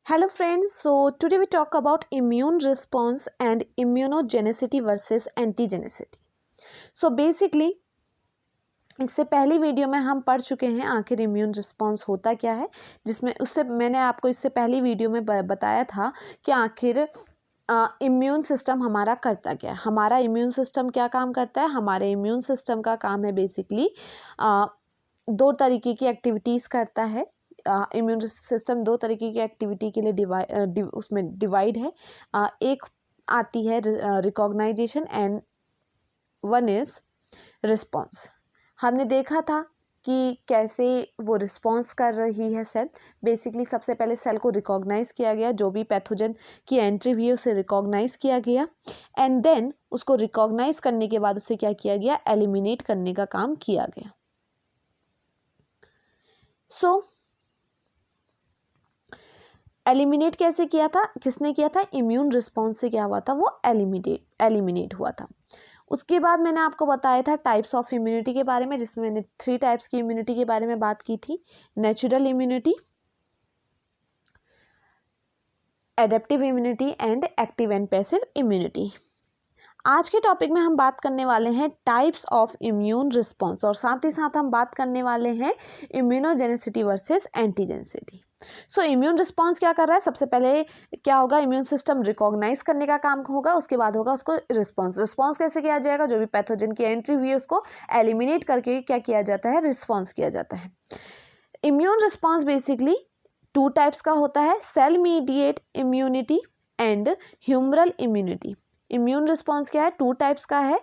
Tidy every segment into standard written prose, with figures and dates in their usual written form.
Hello friends, so today we talk about immune response and immunogenicity versus antigenicity. So basically इससे पहली video में हम पढ़ चुके हैं आखिर इम्यून रिस्पॉन्स होता क्या है, जिसमें उससे मैंने आपको इससे पहली वीडियो में बताया था कि आखिर इम्यून सिस्टम हमारा करता क्या है। हमारा इम्यून सिस्टम क्या काम करता है। हमारे इम्यून सिस्टम का काम है बेसिकली दो तरीके की एक्टिविटीज़ करता है। इम्यून सिस्टम दो तरीके की एक्टिविटी के लिए उसमें डिवाइड है। एक आती है recognization and one is response. हमने देखा था कि कैसे वो रिस्पॉन्स कर रही है सेल। बेसिकली सबसे पहले सेल को रिकॉग्नाइज़ किया गया, जो भी पैथोजन की एंट्री हुई है उसे रिकॉग्नाइज़ किया गया एंड देन उसको रिकॉग्नाइज़ करने के बाद उसे क्या किया गया, एलिमिनेट करने का काम किया गया। सो एलिमिनेट कैसे किया था, किसने किया था, इम्यून रिस्पॉन्स से क्या हुआ था, वो एलिमिनेट हुआ था। उसके बाद मैंने आपको बताया था टाइप्स ऑफ इम्यूनिटी के बारे में, जिसमें मैंने 3 टाइप्स की इम्यूनिटी के बारे में बात की थी। Natural immunity, adaptive immunity and active and passive immunity. आज के टॉपिक में हम बात करने वाले हैं टाइप्स ऑफ इम्यून रिस्पॉन्स और साथ ही साथ हम बात करने वाले हैं immunogenicity versus antigenicity. So immune response क्या कर रहा है, सबसे पहले क्या होगा, इम्यून सिस्टम रिकॉग्नाइज करने का काम होगा, उसके बाद होगा उसको रिस्पॉन्स। रिस्पॉन्स कैसे किया जाएगा, जो भी पैथोजन की एंट्री हुई है उसको एलिमिनेट करके क्या किया जाता है, रिस्पॉन्स किया जाता है। इम्यून रिस्पॉन्स बेसिकली 2 टाइप्स का होता है, cell mediate immunity and humoral immunity. Immune response क्या है, 2 टाइप्स का है।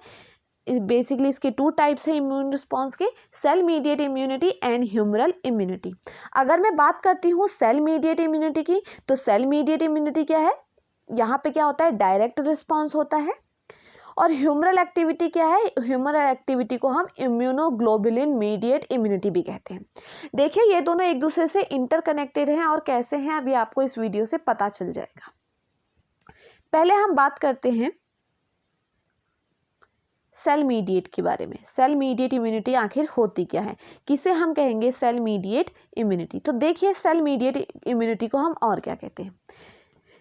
बेसिकली इसके 2 टाइप्स है इम्यून रिस्पॉन्स के, cell mediate immunity and humoral immunity. अगर मैं बात करती हूँ सेल मीडिएट इम्यूनिटी की, तो सेल मीडिएट इम्यूनिटी क्या है, यहाँ पे क्या होता है, डायरेक्ट रिस्पॉन्स होता है। और ह्यूमरल एक्टिविटी क्या है, ह्यूमरल एक्टिविटी को हम इम्यूनोग्लोबुलिन मीडिएट इम्यूनिटी भी कहते हैं। देखिए ये दोनों एक दूसरे से इंटरकनेक्टेड हैं और कैसे हैं अभी आपको इस वीडियो से पता चल जाएगा। पहले हम बात करते हैं सेल मीडिएट के बारे में। सेल मीडिएट इम्यूनिटी आखिर होती क्या है, किसे हम कहेंगे सेल मीडिएट इम्यूनिटी। तो देखिए सेल मीडिएट इम्यूनिटी को हम और क्या कहते हैं।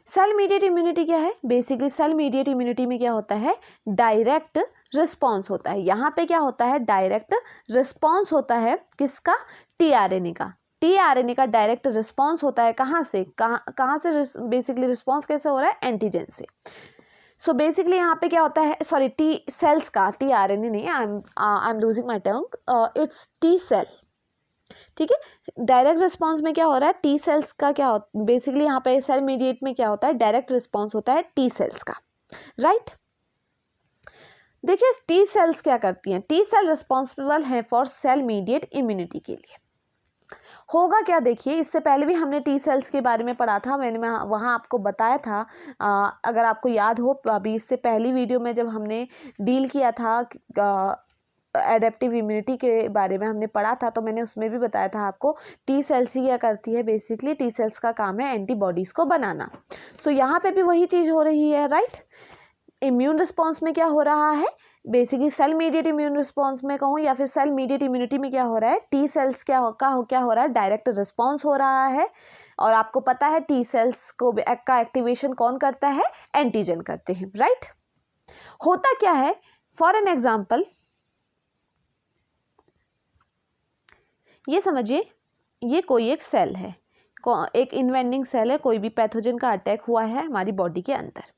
सेल मीडिएट इम्यूनिटी क्या है, बेसिकली सेल मीडिएट इम्यूनिटी में क्या होता है, डायरेक्ट रिस्पॉन्स होता है। यहाँ पे क्या होता है, डायरेक्ट रिस्पॉन्स होता है, किसका, टीआरएनए का। टीआरएनए का डायरेक्ट रिस्पॉन्स होता है, कहाँ से कहाँ से बेसिकली रिस्पॉन्स कैसे हो रहा है, एंटीजन से। सो बेसिकली यहाँ पे क्या होता है, सॉरी टी सेल्स का, टीआरएनए नहीं, I am losing my tongue, it's T cell, ठीक है। डायरेक्ट रिस्पॉन्स में क्या हो रहा है, टी सेल्स का क्या होता है, बेसिकली यहाँ पे सेल मीडिएट में क्या होता है, डायरेक्ट रिस्पॉन्स होता है टी सेल्स का, राइट। देखिए टी सेल्स क्या करती हैं, टी सेल रिस्पॉन्सिबल है फॉर सेल मीडिएट इम्यूनिटी के लिए। होगा क्या, देखिए इससे पहले भी हमने टी सेल्स के बारे में पढ़ा था, मैंने वहाँ आपको बताया था। अगर आपको याद हो, अभी इससे पहली वीडियो में जब हमने डील किया था एडेप्टिव इम्यूनिटी के बारे में हमने पढ़ा था, तो मैंने उसमें भी बताया था आपको टी सेल्स ही क्या करती है, बेसिकली टी सेल्स का काम है एंटीबॉडीज़ को बनाना। सो यहाँ पे भी वही चीज़ हो रही है, राइट। इम्यून रिस्पॉन्स में क्या हो रहा है, basically cell mediate immune response में कहूँ या फिर सेल मीडिएट इम्यूनिटी में क्या हो रहा है, टी सेल्स क्या हो रहा है, डायरेक्ट रिस्पॉन्स हो रहा है। और आपको पता है टी सेल्स को का एक्टिवेशन कौन करता है, एंटीजन करते हैं, राइट। होता क्या है, फॉर एन एग्जाम्पल ये समझिए, ये कोई एक सेल है, एक इन्वेंडिंग सेल है, कोई भी पैथोजन का अटैक हुआ है हमारी बॉडी के अंदर,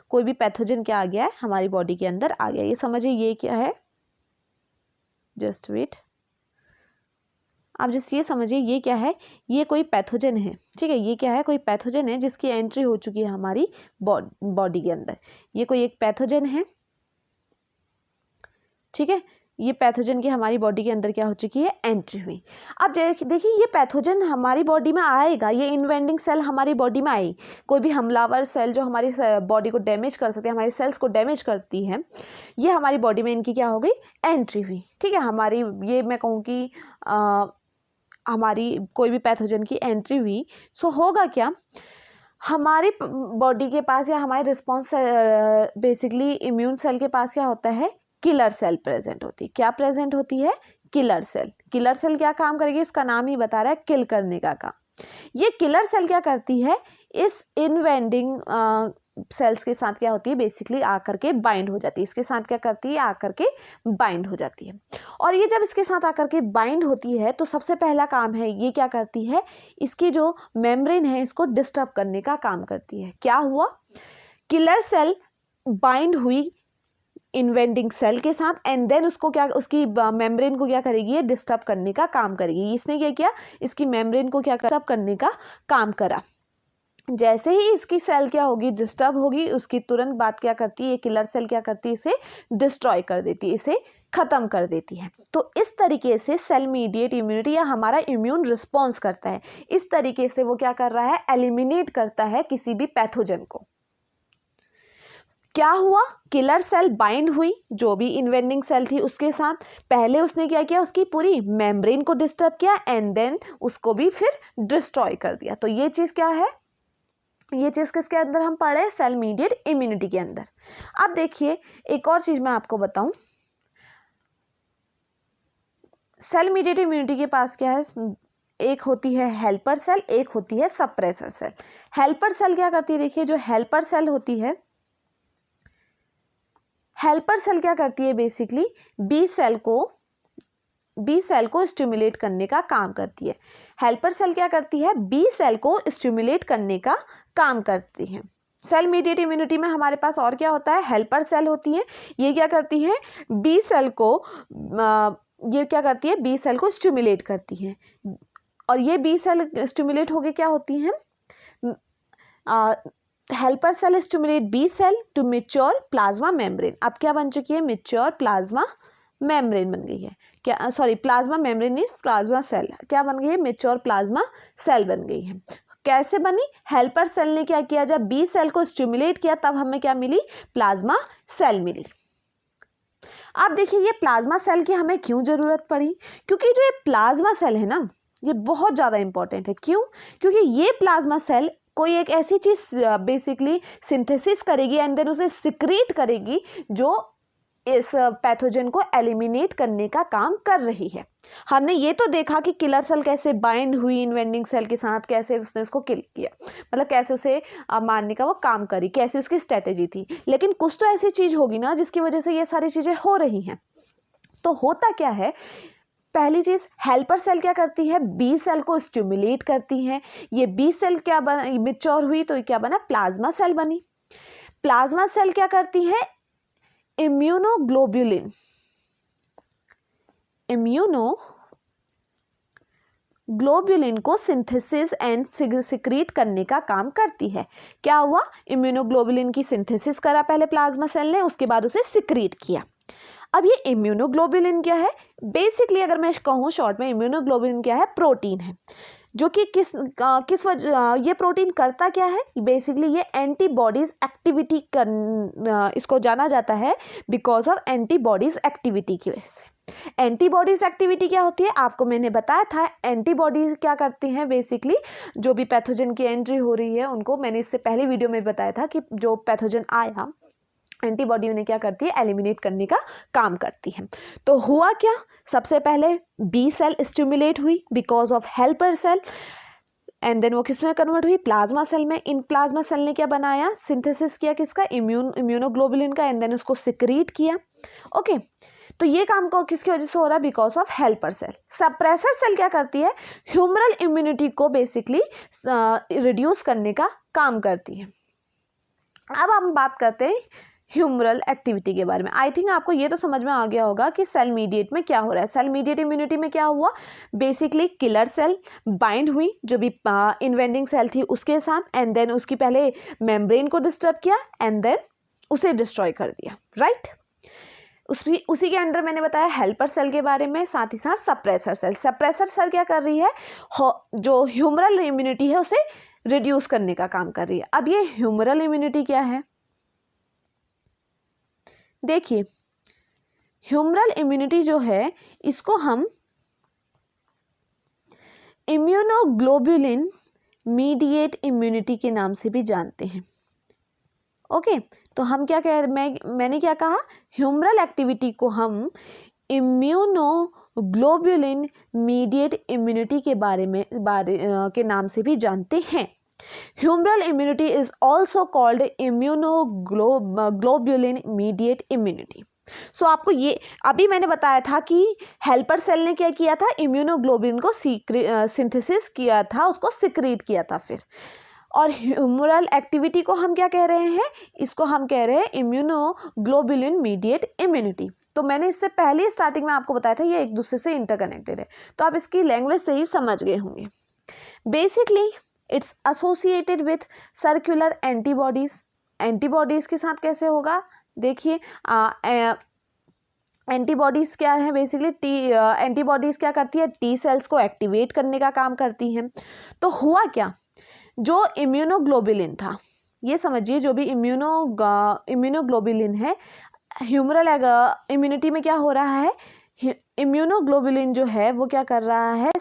कोई भी पैथोजन क्या आ गया है, हमारी बॉडी के अंदर आ गया। ये समझिए ये क्या है, जस्ट वेट, आप जस्ट ये समझिए ये क्या है, ये कोई पैथोजन है, ठीक है। ये क्या है, कोई पैथोजन है जिसकी एंट्री हो चुकी है हमारी बॉडी के अंदर। ये कोई एक पैथोजन है, ठीक है। ये पैथोजन की हमारी बॉडी के अंदर क्या हो चुकी है, एंट्री हुई। अब देखिए ये पैथोजन हमारी बॉडी में आएगा, ये इन्वेंडिंग सेल हमारी बॉडी में आई, कोई भी हमलावर सेल जो हमारी बॉडी को डैमेज कर सकते हैं, हमारी सेल्स को डैमेज करती है, ये हमारी बॉडी में इनकी क्या हो गई, एंट्री हुई, ठीक है। हमारी ये मैं कहूँ कि हमारी कोई भी पैथोजन की एंट्री हुई। सो होगा क्या, हमारी बॉडी के पास या हमारे रिस्पॉन्स बेसिकली इम्यून सेल के पास क्या होता है, किलर सेल प्रेजेंट होती है। क्या प्रेजेंट होती है, किलर सेल। किलर सेल क्या काम करेगी, उसका नाम ही बता रहा है, किल करने का काम, ये किलर सेल क्या करती है, इस इनवेंडिंग सेल्स के साथ क्या होती है, बेसिकली आकर के बाइंड हो जाती है, इसके साथ क्या करती है, आकर के बाइंड हो जाती है। और ये जब इसके साथ आकर के बाइंड होती है तो सबसे पहला काम है, ये क्या करती है, इसकी जो मेम्ब्रेन है इसको डिस्टर्ब करने का काम करती है। क्या हुआ, किलर सेल बाइंड हुई इन्वेंडिंग सेल के साथ एंड देन उसको क्या, उसकी मेम्ब्रेन को क्या करेगी, ये डिस्टर्ब करने का काम करेगी। इसने क्या किया, इसकी मेम्ब्रेन को क्या डिस्टर्ब करने का काम करा। जैसे ही इसकी सेल क्या होगी, डिस्टर्ब होगी, उसकी तुरंत बाद क्या करती है, ये किलर सेल क्या करती है, इसे डिस्ट्रॉय कर देती है, इसे खत्म कर देती है। तो इस तरीके से सेल मीडिएट इम्यूनिटी या हमारा इम्यून रिस्पॉन्स करता है। इस तरीके से वो क्या कर रहा है, एलिमिनेट करता है किसी भी पैथोजन को। क्या हुआ, किलर सेल बाइंड हुई जो भी इन्वेंडिंग सेल थी उसके साथ, पहले उसने क्या किया, उसकी पूरी मेम्ब्रेन को डिस्टर्ब किया एंड देन उसको भी फिर डिस्ट्रॉय कर दिया। तो ये चीज़ क्या है, ये चीज़ किसके अंदर हम पढ़े, सेल मीडिएट इम्यूनिटी के अंदर। अब देखिए एक और चीज़ मैं आपको बताऊं, सेल मीडिएट इम्यूनिटी के पास क्या है, एक होती है हेल्पर सेल, एक होती है सप्रेसर सेल। हेल्पर सेल क्या करती है, देखिए जो हेल्पर सेल होती है, हेल्पर सेल क्या करती है, बेसिकली बी सेल को स्टिमुलेट करने का काम करती है। हेल्पर सेल क्या करती है, बी सेल को स्टिमुलेट करने का काम करती है। सेल मीडिएट इम्यूनिटी में हमारे पास और क्या होता है, हेल्पर सेल होती है, ये क्या करती है, बी सेल को ये क्या करती है, बी सेल को स्टिमुलेट करती है। और ये बी सेल स्टिमुलेट होके क्या होती हैं, helper cell stimulate B cell to mature plasma membrane. अब क्या बन चुकी है, मैच्योर प्लाज्मा मेम्ब्रेन बन गई है, क्या sorry plasma membrane is plasma cell, क्या बन गई है, मैच्योर प्लाज्मा सेल बन गई है। कैसे बनी, हेल्पर सेल ने क्या किया, जब बी सेल को स्टिमुलेट किया तब हमें क्या मिली, प्लाज्मा सेल मिली। अब देखिए ये प्लाज्मा सेल की हमें क्यों जरूरत पड़ी, क्योंकि जो ये प्लाज्मा सेल है ना, ये बहुत ज़्यादा इंपॉर्टेंट है। क्यों, क्योंकि ये प्लाज्मा सेल कोई एक ऐसी चीज़ बेसिकली सिंथेसिस करेगी एंड देन उसे सिक्रीट करेगी जो इस पैथोजन को एलिमिनेट करने का काम कर रही है। हमने ये तो देखा कि किलर सेल कैसे बाइंड हुई इन्वेंडिंग सेल के साथ, कैसे उसने उसको किल किया, मतलब कैसे उसे मारने का वो काम करी, कैसे उसकी स्ट्रेटेजी थी। लेकिन कुछ तो ऐसी चीज़ होगी ना जिसकी वजह से ये सारी चीज़ें हो रही हैं। तो होता क्या है, पहली चीज़ हेल्पर सेल क्या करती है, बी सेल को स्टिमुलेट करती है। ये बी सेल क्या बना, मैच्योर हुई तो क्या बना, प्लाज्मा सेल बनी। प्लाज्मा सेल क्या करती है, इम्यूनोग्लोबुलिन को सिंथेसिस एंड सिक्रीट करने का काम करती है। क्या हुआ, इम्यूनोग्लोबुलिन की सिंथेसिस करा पहले प्लाज्मा सेल ने, उसके बाद उसे सिक्रीट किया। अब ये इम्यूनोग्लोबुलिन क्या है, बेसिकली अगर मैं कहूँ शॉर्ट में, इम्यूनोग्लोबुलिन क्या है, प्रोटीन है जो कि किस वजह, ये प्रोटीन करता क्या है, बेसिकली ये एंटीबॉडीज एक्टिविटी इसको जाना जाता है बिकॉज ऑफ एंटीबॉडीज एक्टिविटी की वजह से। एंटीबॉडीज एक्टिविटी क्या होती है, आपको मैंने बताया था, एंटीबॉडीज क्या करती हैं, बेसिकली जो भी पैथोजन की एंट्री हो रही है उनको, मैंने इससे पहले वीडियो में बताया था कि जो पैथोजन आया एंटीबॉडी उन्हें क्या करती है, एलिमिनेट करने का काम करती है। तो हुआ क्या, सबसे पहले बी सेल स्टिमुलेट हुई because of helper cell and then वो किस में कन्वर्ट हुई, प्लाज्मा सेल में। इन प्लाज्मा सेल ने क्या बनाया, सिंथेसिस किया किसका, इम्यूनोग्लोबुलिन का एंड देन उसको सिक्रीट किया। ओके, तो ये काम को किसकी वजह से हो रहा है, because of helper cell. Suppressor cell क्या करती है, ह्यूमरल इम्यूनिटी को बेसिकली रिड्यूस करने का काम करती है। अब हम बात करते हैं ह्यूमरल एक्टिविटी के बारे में। आई थिंक आपको ये तो समझ में आ गया होगा कि सेल मीडिएट में क्या हो रहा है। सेल मीडिएट इम्यूनिटी में क्या हुआ, बेसिकली किलर सेल बाइंड हुई जो भी इन्वेंडिंग सेल थी उसके साथ एंड देन उसकी पहले मेम्ब्रेन को डिस्टर्ब किया एंड देन उसे डिस्ट्रॉय कर दिया, राइट। उसी के अंडर मैंने बताया हेल्पर सेल के बारे में, साथ ही साथ सप्रेसर सेल। सप्रेसर सेल क्या कर रही है, जो ह्यूमरल इम्यूनिटी है उसे रिड्यूस करने का काम कर रही है। अब ये ह्यूमरल इम्यूनिटी क्या है, देखिए ह्यूमरल इम्यूनिटी जो है इसको हम इम्यूनोग्लोबुलिन मीडिएट इम्यूनिटी के नाम से भी जानते हैं। ओके, तो हम क्या कह मैंने क्या कहा, ह्यूमरल एक्टिविटी को हम इम्यूनोग्लोबुलिन ग्लोब्युलिन मीडिएट इम्यूनिटी के के नाम से भी जानते हैं। Humoral immunity is also called immunoglobulin mediate immunity. So आपको ये अभी मैंने बताया था कि हेल्पर सेल ने क्या किया था, इम्यूनोग्लोबुलिन को सिंथेसिस किया था, उसको सिक्रीट किया था फिर। और ह्यूमरल एक्टिविटी को हम क्या कह रहे हैं, इसको हम कह रहे हैं इम्यूनोग्लोबुलिन मीडिएट इम्यूनिटी। तो मैंने इससे पहले स्टार्टिंग में आपको बताया था ये एक दूसरे से इंटरकनेक्टेड है, तो आप इसकी लैंग्वेज से ही समझ गए होंगे। Basically it's associated with circular antibodies. Antibodies के साथ कैसे होगा, देखिए एंटीबॉडीज़ क्या है, बेसिकली एंटीबॉडीज़ क्या करती है, टी सेल्स को एक्टिवेट करने का काम करती हैं। तो हुआ क्या, जो इम्यूनोग्लोबुलिन था, ये समझिए जो भी इम्यूनोग्लोबुलिन है, ह्यूमरल इम्यूनिटी में क्या हो रहा है, इम्यूनोग्लोबुलिन जो है वो क्या कर रहा है,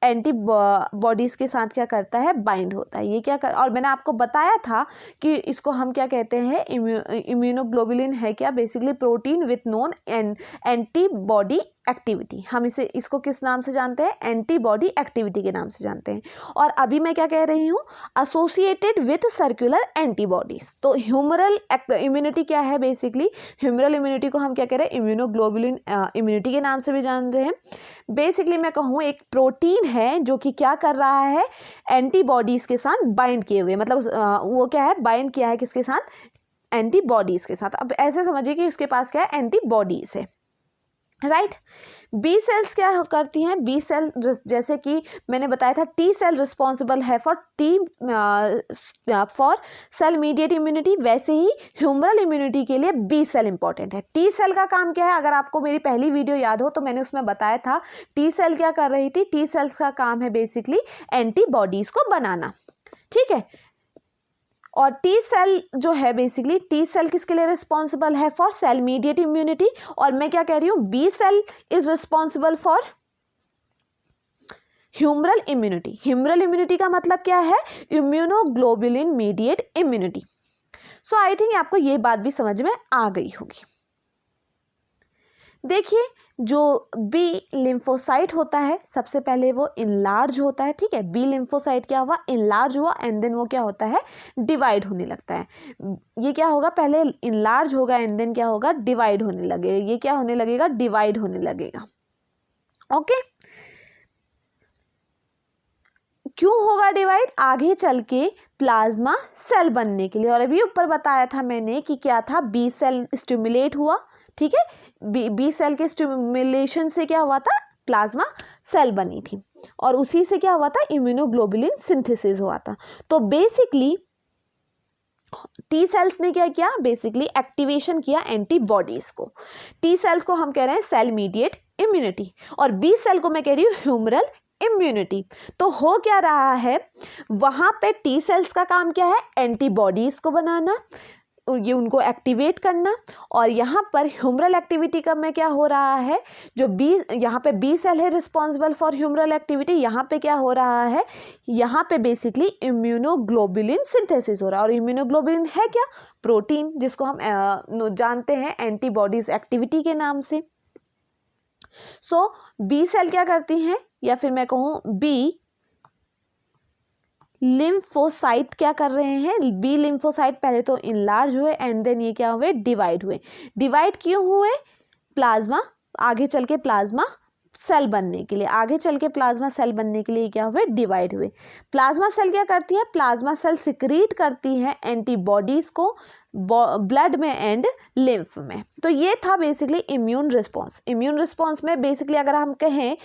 एंटीबॉडीज़ के साथ क्या करता है, बाइंड होता है। ये क्या कर, और मैंने आपको बताया था कि इसको हम क्या कहते हैं, इम्यूनोग्लोबुलिन है क्या, basically protein with known antibody activity. हम इसको किस नाम से जानते हैं, एंटीबॉडी एक्टिविटी के नाम से जानते हैं। और अभी मैं क्या कह रही हूँ, एसोसिएटेड विथ सर्कुलर एंटीबॉडीज। तो ह्यूमरल इम्यूनिटी क्या है, बेसिकली ह्यूमरल इम्यूनिटी को हम क्या कह रहे हैं, इम्यूनोग्लोबुलिन इम्यूनिटी के नाम से भी जान रहे हैं। बेसिकली मैं कहूँ एक प्रोटीन है जो कि क्या कर रहा है, एंटीबॉडीज के साथ बाइंड किए हुए, मतलब वो क्या है, बाइंड किया है किसके साथ, एंटीबॉडीज के साथ। अब ऐसे समझिए कि उसके पास क्या है, एंटीबॉडीज है, राइट। बी सेल्स क्या करती हैं, बी सेल जैसे कि मैंने बताया था, टी सेल रिस्पॉन्सिबल है फॉर सेल मीडिएट इम्यूनिटी, वैसे ही ह्यूमरल इम्यूनिटी के लिए बी सेल इंपॉर्टेंट है। टी सेल का काम क्या है, अगर आपको मेरी पहली वीडियो याद हो तो मैंने उसमें बताया था टी सेल क्या कर रही थी, टी सेल्स का काम है बेसिकली एंटीबॉडीज को बनाना, ठीक है। और टी सेल जो है, बेसिकली टी सेल किसके लिए रिस्पॉन्सिबल है, फॉर सेल मीडिएट इम्यूनिटी। और मैं क्या कह रही हूँ, B cell is responsible for humoral immunity. Humoral immunity का मतलब क्या है, immunoglobulin mediate immunity. So I think आपको ये बात भी समझ में आ गई होगी। देखिए जो बी लिम्फोसाइट होता है, सबसे पहले वो इनलार्ज होता है, ठीक है। बी लिम्फोसाइट क्या हुआ, इनलार्ज हुआ, एंड देन वो क्या होता है, डिवाइड होने लगता है। ये क्या होगा, पहले इनलार्ज होगा एंड देन क्या होगा, डिवाइड होने लगेगा। ये क्या होने लगेगा, डिवाइड होने लगेगा, ओके। क्यों होगा डिवाइड, आगे चल के प्लाज्मा सेल बनने के लिए। और अभी ऊपर बताया था मैंने कि क्या था, बी सेल स्टिमुलेट हुआ, ठीक है। बी सेल के स्टिमुलेशन से क्या हुआ था, प्लाज्मा सेल बनी थी, और उसी से क्या हुआ था, इम्यूनोग्लोबुलिन सिंथेसिस हुआ था। तो बेसिकली टी सेल्स ने क्या किया, बेसिकली एक्टिवेशन किया एंटीबॉडीज को। टी सेल्स को हम कह रहे हैं सेल मीडिएट इम्यूनिटी, और बी सेल को मैं कह रही हूँ ह्यूमरल इम्यूनिटी। तो हो क्या रहा है, वहां पे टी सेल्स का काम क्या है, एंटीबॉडीज को बनाना, ये उनको एक्टिवेट करना। और यहाँ पर ह्यूमरल एक्टिविटी का में क्या हो रहा है, जो बी, यहाँ पे बी सेल है रिस्पॉन्सिबल फॉर ह्यूमरल एक्टिविटी, यहाँ पे क्या हो रहा है, यहाँ पे बेसिकली इम्यूनोग्लोबुलिन सिंथेसिस हो रहा है। और इम्यूनोग्लोबुलिन है क्या, प्रोटीन, जिसको हम जानते हैं एंटीबॉडीज एक्टिविटी के नाम से। सो बी सेल क्या करती हैं, या फिर मैं कहूँ बी लिम्फोसाइट क्या कर रहे हैं, बी लिम्फोसाइट पहले तो इनलार्ज हुए एंड देन ये क्या हुए, डिवाइड हुए। डिवाइड क्यों हुए, प्लाज्मा, आगे चल के प्लाज्मा सेल बनने के लिए, आगे चल के प्लाज्मा सेल बनने के लिए क्या हुए, डिवाइड हुए। प्लाज्मा सेल क्या करती है, प्लाज्मा सेल सिक्रीट करती है एंटीबॉडीज को ब्लड में एंड लिम्फ में। तो ये था basically immune response. Immune response में बेसिकली अगर हम कहें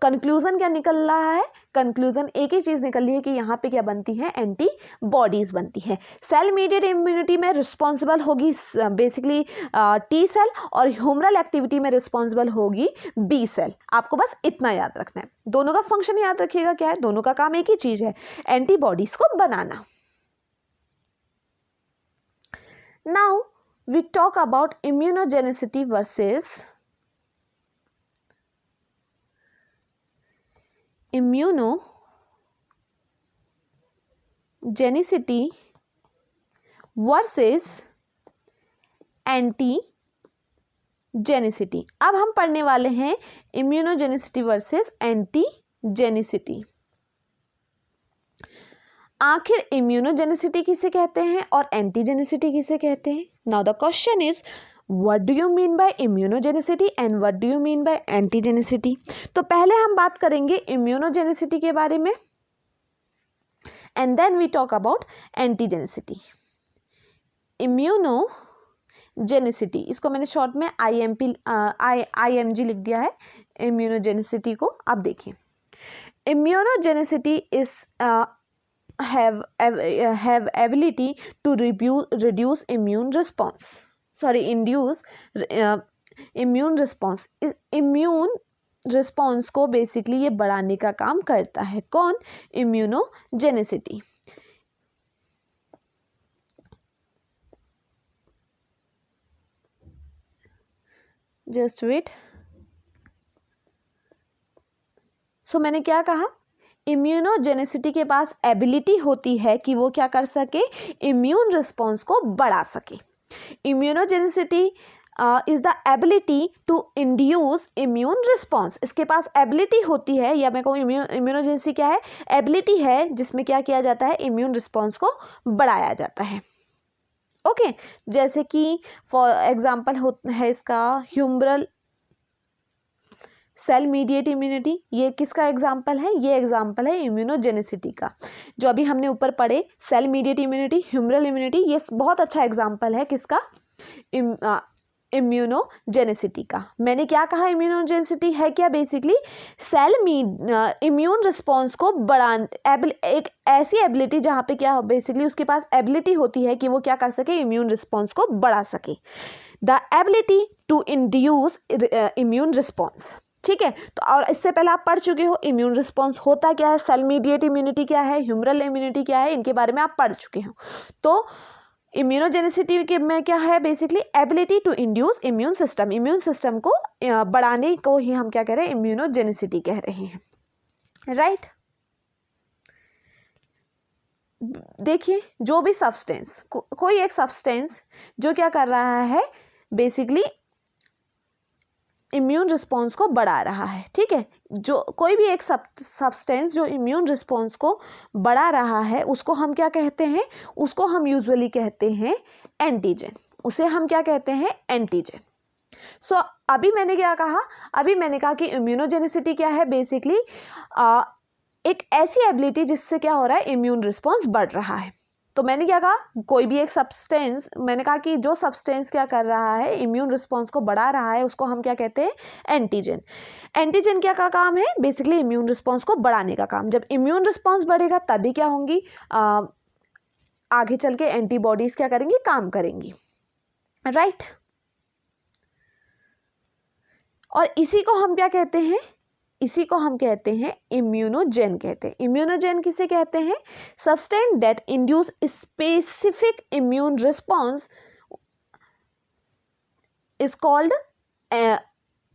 कंक्लूजन क्या निकल रहा है, कंक्लूजन एक ही चीज़ निकल रही है कि यहाँ पे क्या बनती है, एंटीबॉडीज बनती है। सेल मीडिएट इम्यूनिटी में रिस्पॉन्सिबल होगी बेसिकली टी सेल, और ह्यूमरल एक्टिविटी में रिस्पॉन्सिबल होगी बी सेल। आपको बस इतना याद रखना है, दोनों का फंक्शन याद रखिएगा क्या है, दोनों का काम एक ही चीज़ है, एंटीबॉडीज को बनाना। Now we talk about immunogenicity versus antibody immunogenicity. अब हम पढ़ने वाले हैं इम्यूनोजेनिसिटी वर्सेस एंटीजेनिसिटी। आखिर इम्यूनोजेनिसिटी किसे कहते हैं और एंटीजेनिसिटी किसे कहते हैं? Now the question is what do you mean by immunogenicity and what do you mean by antigenicity? तो पहले हम बात करेंगे इम्यूनोजेनिसिटी के बारे में and then we talk about antigenicity. Immunogenicity, इसको मैंने शॉर्ट में IMG लिख दिया है इम्यूनोजेनिसिटी को। अब देखिए, immunogenicity is have ability to reduce immune response, induce immune response। इस immune response को बेसिकली ये बढ़ाने का काम करता है। कौन? इम्यूनोजेनिसिटी। Just wait. सो मैंने क्या कहा? इम्यूनोजेनिसिटी के पास एबिलिटी होती है कि वो क्या कर सके? इम्यून रिस्पॉन्स को बढ़ा सके। Immunogenicity is the ability to induce immune response. इसके पास एबिलिटी होती है, या मैं कहूँ इम्यूनोजेनिसिटी क्या है? एबिलिटी है जिसमें क्या किया जाता है? इम्यून रिस्पॉन्स को बढ़ाया जाता है। ओके जैसे कि फॉर एग्जाम्पल है इसका ह्यूमरल सेल मीडिएट इम्यूनिटी। ये किसका एग्जाम्पल है? ये एग्जाम्पल है इम्यूनोजेनिसिटी का। जो अभी हमने ऊपर पढ़े cell mediate immunity, humoral immunity, ये बहुत अच्छा एग्जाम्पल है किसका? इम्यूनोजेनिसिटी का। मैंने क्या कहा? इम्यूनोजेनिसिटी है क्या? बेसिकली सेल इम्यून रिस्पॉन्स को एक ऐसी एबिलिटी जहाँ पे क्या बेसिकली उसके पास एबिलिटी होती है कि वो क्या कर सके? इम्यून रिस्पॉन्स को बढ़ा सके। The ability to induce immune response. ठीक है, तो और इससे पहले आप पढ़ चुके हो इम्यून रिस्पॉन्स होता क्या है, सेल मीडिएट इम्यूनिटी क्या है, ह्यूमरल इम्यूनिटी क्या है, इनके बारे में आप पढ़ चुके हो। तो इम्यूनोजेनिसिटी के में क्या है? Basically ability to induce immune system. Immune system को बढ़ाने को ही हम क्या कह रहे हैं? इम्यूनोजेनिसिटी कह रहे हैं। राइट देखिए, जो भी सब्सटेंस कोई एक सब्सटेंस जो क्या कर रहा है? बेसिकली इम्यून रिस्पॉन्स को बढ़ा रहा है। ठीक है, जो कोई भी एक सब्सटेंस जो इम्यून रिस्पॉन्स को बढ़ा रहा है उसको हम क्या कहते हैं? उसको हम यूजुअली कहते हैं एंटीजन। उसे हम क्या कहते हैं? एंटीजन। सो अभी मैंने क्या कहा? अभी मैंने कहा कि इम्यूनोजेनिसिटी क्या है? बेसिकली एक ऐसी एबिलिटी जिससे क्या हो रहा है? इम्यून रिस्पॉन्स बढ़ रहा है। तो मैंने क्या कहा? कोई भी एक सब्सटेंस, मैंने कहा कि जो सब्सटेंस क्या कर रहा है? इम्यून रिस्पॉन्स को बढ़ा रहा है, उसको हम क्या कहते हैं? एंटीजन। एंटीजन क्या का काम है? बेसिकली इम्यून रिस्पॉन्स को बढ़ाने का काम। जब इम्यून रिस्पॉन्स बढ़ेगा तभी क्या होंगी? आगे चल के एंटीबॉडीज क्या करेंगी? काम करेंगी। राइट और इसी को हम क्या कहते हैं? इसी को हम कहते हैं इम्यूनोजेन कहते हैं। इम्यूनोजेन किसे कहते हैं? Substance that induce specific immune response is called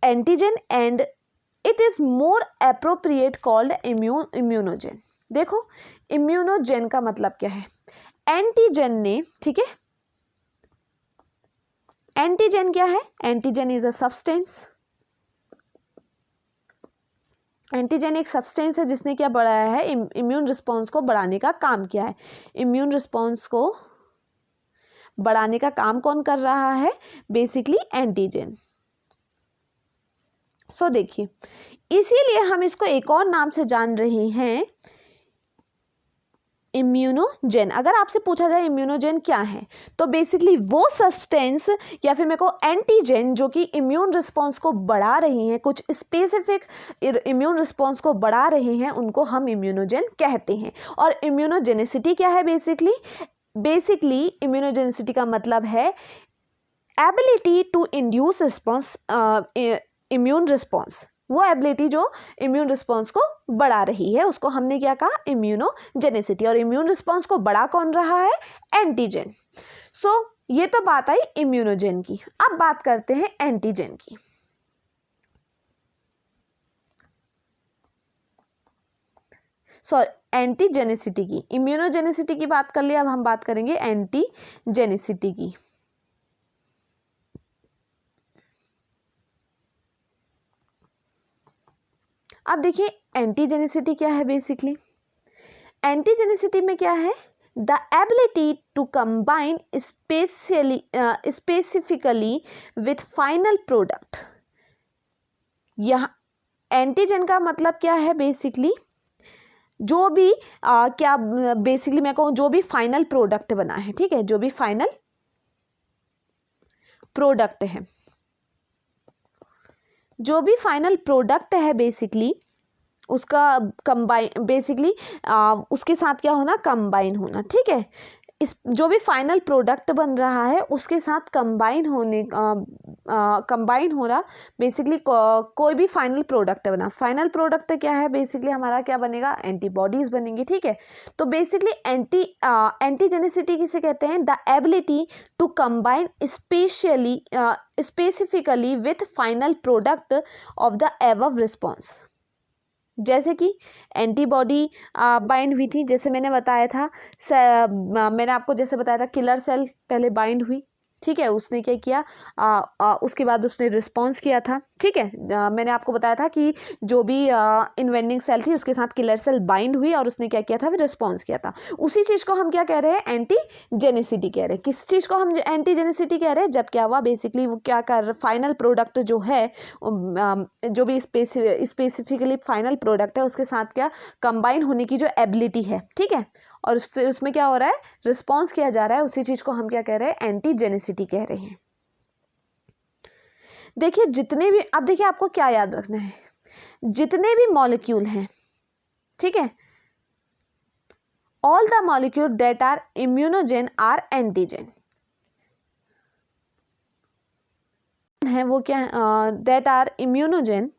antigen and it is more appropriate called immunogen. देखो इम्यूनोजेन का मतलब क्या है? एंटीजन ने, ठीक है, एंटीजन क्या है? Antigen is a substance. Antigen एक सब्सटेंस है जिसने क्या बढ़ाया है? इम्यून रिस्पॉन्स को बढ़ाने का काम किया है। इम्यून रिस्पॉन्स को बढ़ाने का काम कौन कर रहा है? Basically antigen. सो देखिए, इसीलिए हम इसको एक और नाम से जान रहे हैं, इम्यूनोजेन। अगर आपसे पूछा जाए इम्यूनोजेन क्या है, तो बेसिकली वो सब्सटेंस या फिर मेरे को एंटीजन जो कि इम्यून रिस्पॉन्स को बढ़ा रही हैं, कुछ स्पेसिफिक इम्यून रिस्पॉन्स को बढ़ा रहे हैं, उनको हम इम्यूनोजेन कहते हैं। और इम्यूनोजेनिसिटी क्या है? बेसिकली इम्यूनोजेनिसिटी का मतलब है ability to induce response, immune response. वो एबिलिटी जो इम्यून रिस्पॉन्स को बढ़ा रही है उसको हमने क्या कहा? इम्यूनोजेनिसिटी। और इम्यून रिस्पॉन्स को बढ़ा कौन रहा है? एंटीजन। सो ये तो बात आई इम्यूनोजेन की। अब बात करते हैं एंटीजन की। एंटीजेनिसिटी की। इम्यूनोजेनिसिटी की बात कर लिया, अब हम बात करेंगे एंटीजेनिसिटी की। अब देखिए एंटीजेनिसिटी क्या है बेसिकली। एंटीजेनिसिटी में क्या है, the ability to combine specifically with final product. यहाँ एंटीजन का मतलब क्या है बेसिकली, जो भी क्या बेसिकली मैं कहूँ जो भी फाइनल प्रोडक्ट बना है, ठीक है, जो भी फाइनल प्रोडक्ट है, जो भी फाइनल प्रोडक्ट है बेसिकली उसका कंबाइन बेसिकली उसके साथ क्या होना, कंबाइन होना, ठीक है। इस जो भी फाइनल प्रोडक्ट बन रहा है उसके साथ कंबाइन हो रहा बेसिकली कोई भी फाइनल प्रोडक्ट बना। फाइनल प्रोडक्ट क्या है बेसिकली, हमारा क्या बनेगा, एंटीबॉडीज बनेंगी, ठीक है। तो बेसिकली एंटीजेनिसिटी किसे कहते हैं, the ability to combine specifically with final product of the above response. जैसे कि एंटीबॉडी बाइंड हुई थी, जैसे मैंने बताया था, मैंने आपको जैसे बताया था किलर सेल पहले बाइंड हुई, ठीक है, उसने क्या किया, उसके बाद उसने रिस्पॉन्स किया था, ठीक है। मैंने आपको बताया था कि जो भी इन्वेंडिंग सेल थी उसके साथ किलर सेल बाइंड हुई और उसने क्या किया था, फिर रिस्पॉन्स किया था। उसी चीज़ को हम क्या कह रहे हैं, एंटीजेनिसिटी कह रहे हैं। किस चीज़ को हम एंटीजेनिसिटी कह रहे हैं, जब क्या हुआ बेसिकली वो क्या कर, फाइनल प्रोडक्ट जो है जो भी स्पेसिफिकली फाइनल प्रोडक्ट है उसके साथ क्या कंबाइन होने की जो एबिलिटी है, ठीक है, और फिर उसमें क्या हो रहा है, रिस्पॉन्स किया जा रहा है, उसी चीज को हम क्या कह रहे हैं, एंटीजेनिसिटी कह रहे हैं। देखिए जितने भी, अब देखिए आपको क्या याद रखना है, जितने भी मॉलिक्यूल हैं, ठीक है, all the molecule that are immunogen are antigen है, वो क्या दैट आर इम्यूनोजेन,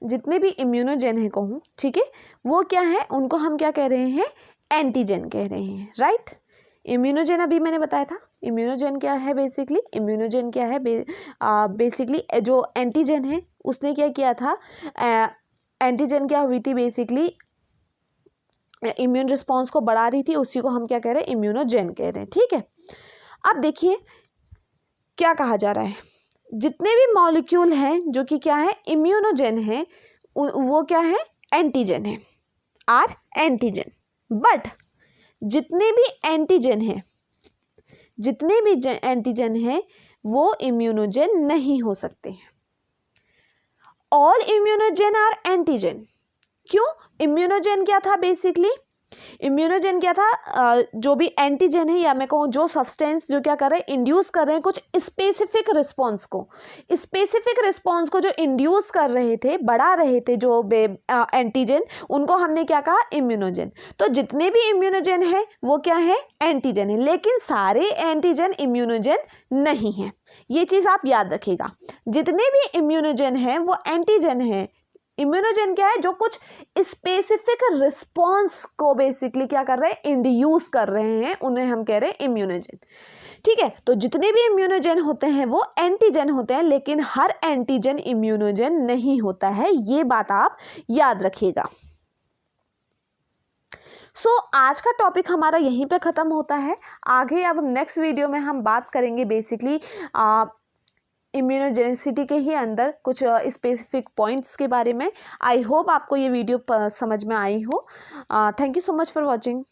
जितने भी इम्यूनोजेन है कहूँ, ठीक है, वो क्या है, उनको हम क्या कह रहे हैं, एंटीजन कह रहे हैं, राइट। इम्यूनोजेन अभी मैंने बताया था, इम्यूनोजेन क्या है बेसिकली, इम्यूनोजेन क्या है बेसिकली जो एंटीजन है उसने क्या किया था, एंटीजन क्या हुई थी बेसिकली, इम्यून रिस्पॉन्स को बढ़ा रही थी, उसी को हम क्या कह रहे हैं, इम्यूनोजेन कह रहे हैं, ठीक है। अब देखिए क्या कहा जा रहा है, जितने भी मॉलिक्यूल हैं जो कि क्या है, इम्यूनोजेन है, वो क्या है, एंटीजन है, आर एंटीजन। बट जितने भी एंटीजन है, जितने भी एंटीजन है वो इम्यूनोजेन नहीं हो सकते हैं। All immunogen are antigen. क्यों, इम्यूनोजेन क्या था बेसिकली, इम्यूनोजेन क्या था, जो भी एंटीजन है या मैं कहूँ जो सब्सटेंस जो क्या कर रहे हैं, इंड्यूस कर रहे हैं कुछ स्पेसिफिक रिस्पॉन्स को, स्पेसिफिक रिस्पॉन्स को जो इंड्यूस कर रहे थे, बढ़ा रहे थे जो एंटीजन, उनको हमने क्या कहा, इम्यूनोजेन। तो जितने भी इम्यूनोजेन है वो क्या है, एंटीजन है, लेकिन सारे एंटीजन इम्यूनोजेन नहीं है, ये चीज़ आप याद रखिएगा। जितने भी इम्यूनोजेन है वो एंटीजन है। इम्यूनोजेन क्या है, जो कुछ स्पेसिफिक रिस्पॉन्स को बेसिकली क्या कर रहे हैं, इंड्यूस कर रहे हैं, उन्हें हम कह रहे हैं इम्यूनोजेन, ठीक है। तो जितने भी इम्यूनोजेन होते हैं वो एंटीजन होते हैं, लेकिन हर एंटीजन इम्यूनोजेन नहीं होता है, ये बात आप याद रखिएगा। आज का टॉपिक हमारा यहीं पे ख़त्म होता है। आगे अब नेक्स्ट वीडियो में हम बात करेंगे बेसिकली इम्यूनोजेनिसिटी के ही अंदर कुछ स्पेसिफिक पॉइंट्स के बारे में। आई होप आपको ये वीडियो समझ में आई हो। Thank you so much for watching.